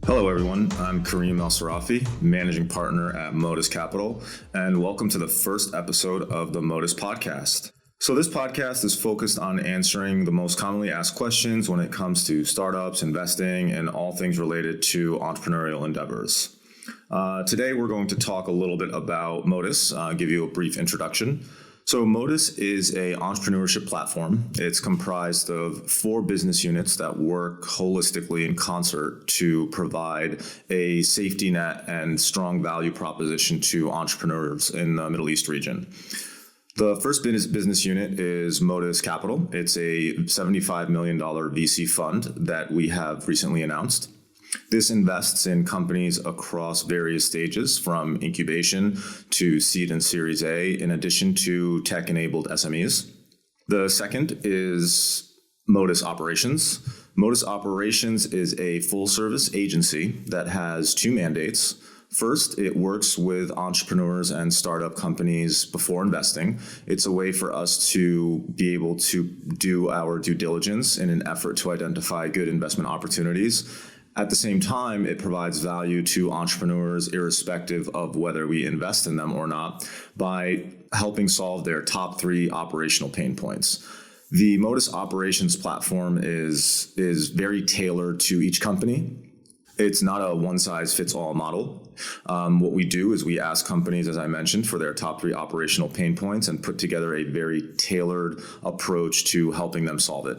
Hello, everyone. I'm Kareem Elsirafy, managing partner at Modus Capital, and welcome to the first episode of the Modus Podcast. So this podcast is focused on answering the most commonly asked questions when it comes to startups, investing, and all things related to entrepreneurial endeavors. Today, we're going to talk a little bit about Modus, give you a brief introduction. So Modus is an entrepreneurship platform. It's comprised of 4 business units that work holistically in concert to provide a safety net and strong value proposition to entrepreneurs in the Middle East region. The first business unit is Modus Capital. It's a $75 million VC fund that we have recently announced. This invests in companies across various stages, from incubation to seed and Series A, in addition to tech-enabled SMEs. The second is Modus Operations. Modus Operations is a full-service agency that has 2 mandates. First, it works with entrepreneurs and startup companies before investing. It's a way for us to be able to do our due diligence in an effort to identify good investment opportunities. At the same time, it provides value to entrepreneurs irrespective of whether we invest in them or not by helping solve their top 3 operational pain points. The Modus Operations platform is very tailored to each company. It's not a one-size-fits-all model. What we do is we ask companies, as I mentioned, for their top 3 operational pain points and put together a very tailored approach to helping them solve it.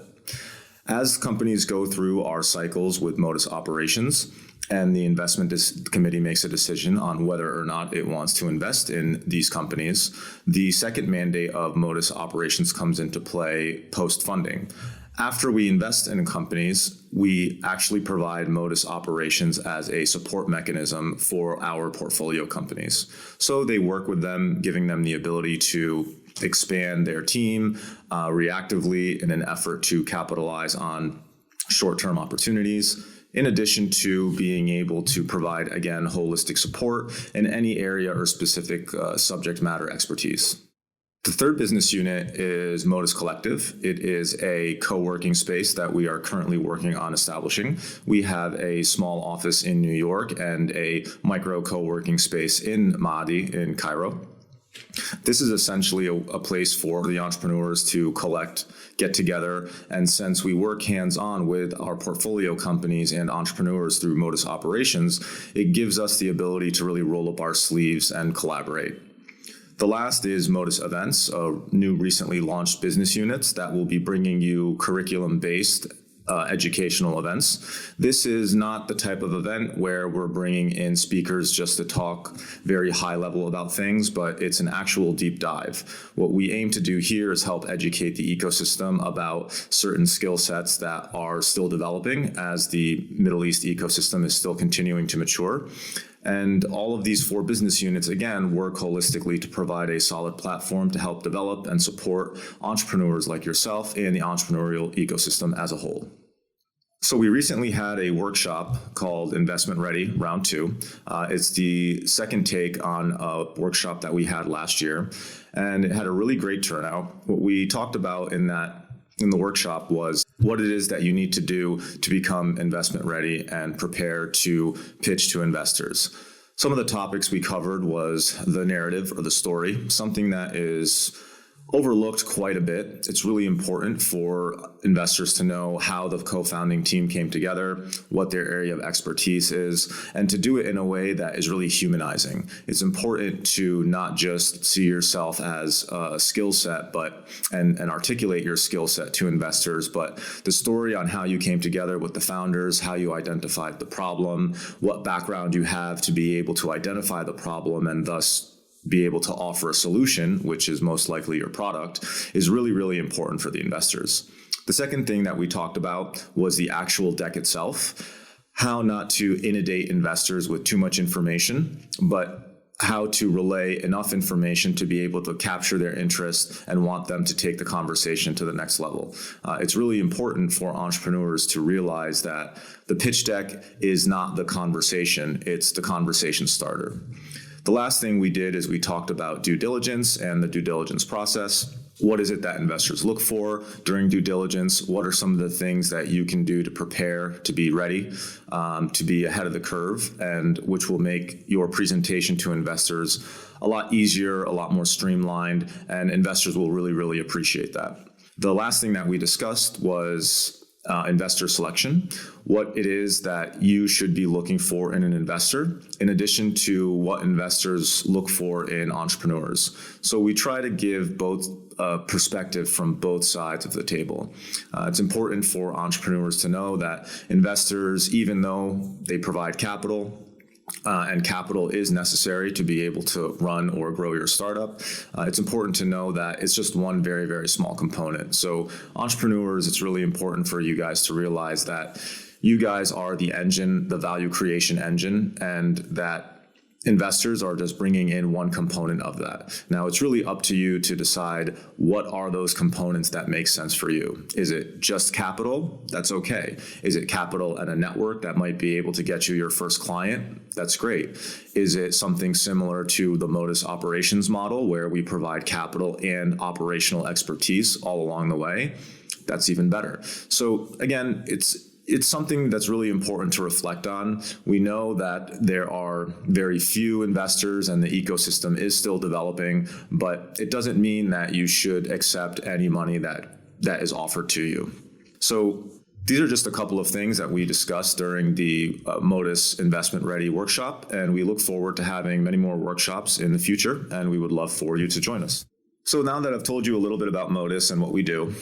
As companies go through our cycles with Modus Operations and the investment committee makes a decision on whether or not it wants to invest in these companies, the second mandate of Modus Operations comes into play post-funding. After we invest in companies, we actually provide Modus Operations as a support mechanism for our portfolio companies. So they work with them, giving them the ability to expand their team reactively in an effort to capitalize on short-term opportunities, in addition to being able to provide, again, holistic support in any area or specific subject matter expertise. The third business unit is Modus Collective. It is a co-working space that we are currently working on establishing. We have a small office in New York and a micro co-working space in Maadi in Cairo. This is essentially a place for the entrepreneurs to collect, get together, and since we work hands-on with our portfolio companies and entrepreneurs through Modus Operations, it gives us the ability to really roll up our sleeves and collaborate. The last is Modus Events, a new recently launched business units that will be bringing you curriculum-based educational events. This is not the type of event where we're bringing in speakers just to talk very high level about things, but it's an actual deep dive. What we aim to do here is help educate the ecosystem about certain skill sets that are still developing as the Middle East ecosystem is still continuing to mature. And all of these 4 business units, again, work holistically to provide a solid platform to help develop and support entrepreneurs like yourself and the entrepreneurial ecosystem as a whole. So we recently had a workshop called Investment Ready Round 2. It's the second take on a workshop that we had last year, and it had a really great turnout. What we talked about in the workshop was what it is that you need to do to become investment ready and prepare to pitch to investors. Some of the topics we covered was the narrative or the story, something that is overlooked quite a bit. It's really important for investors to know how the co-founding team came together, what their area of expertise is, and to do it in a way that is really humanizing. It's important to not just see yourself as a skill set, and articulate your skill set to investors, but the story on how you came together with the founders, how you identified the problem, what background you have to be able to identify the problem and thus be able to offer a solution, which is most likely your product, is really, really important for the investors. The second thing that we talked about was the actual deck itself, how not to inundate investors with too much information, but how to relay enough information to be able to capture their interest and want them to take the conversation to the next level. It's really important for entrepreneurs to realize that the pitch deck is not the conversation, it's the conversation starter. The last thing we did is we talked about due diligence and the due diligence process. What is it that investors look for during due diligence? What are some of the things that you can do to prepare, to be ready, to be ahead of the curve, and which will make your presentation to investors a lot easier, a lot more streamlined, and investors will really, really appreciate that. The last thing that we discussed was investor selection, what it is that you should be looking for in an investor, in addition to what investors look for in entrepreneurs. So we try to give both perspective from both sides of the table. It's important for entrepreneurs to know that investors, even though they provide capital, and capital is necessary to be able to run or grow your startup, it's important to know that it's just one very, very small component. So entrepreneurs, it's really important for you guys to realize that you guys are the engine, the value creation engine, and that investors are just bringing in one component of that. Now, it's really up to you to decide what are those components that make sense for you. Is it just capital? That's okay. Is it capital and a network that might be able to get you your first client? That's great. Is it something similar to the Modus operations model where we provide capital and operational expertise all along the way? That's even better. So again, it's something that's really important to reflect on. We know that there are very few investors and the ecosystem is still developing, but it doesn't mean that you should accept any money that is offered to you. So these are just a couple of things that we discussed during the Modus Investment Ready workshop, and we look forward to having many more workshops in the future, and we would love for you to join us. So now that I've told you a little bit about Modus and what we do,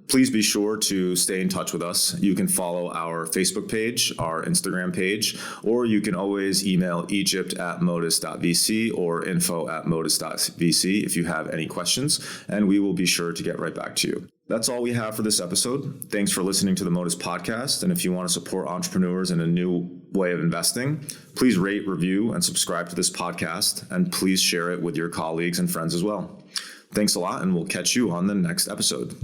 please be sure to stay in touch with us. You can follow our Facebook page, our Instagram page, or you can always email egypt@modus.vc or info@modus.vc if you have any questions, and we will be sure to get right back to you. That's all we have for this episode. Thanks for listening to the Modus Podcast. And if you want to support entrepreneurs in a new way of investing, please rate, review, and subscribe to this podcast. And please share it with your colleagues and friends as well. Thanks a lot, and we'll catch you on the next episode.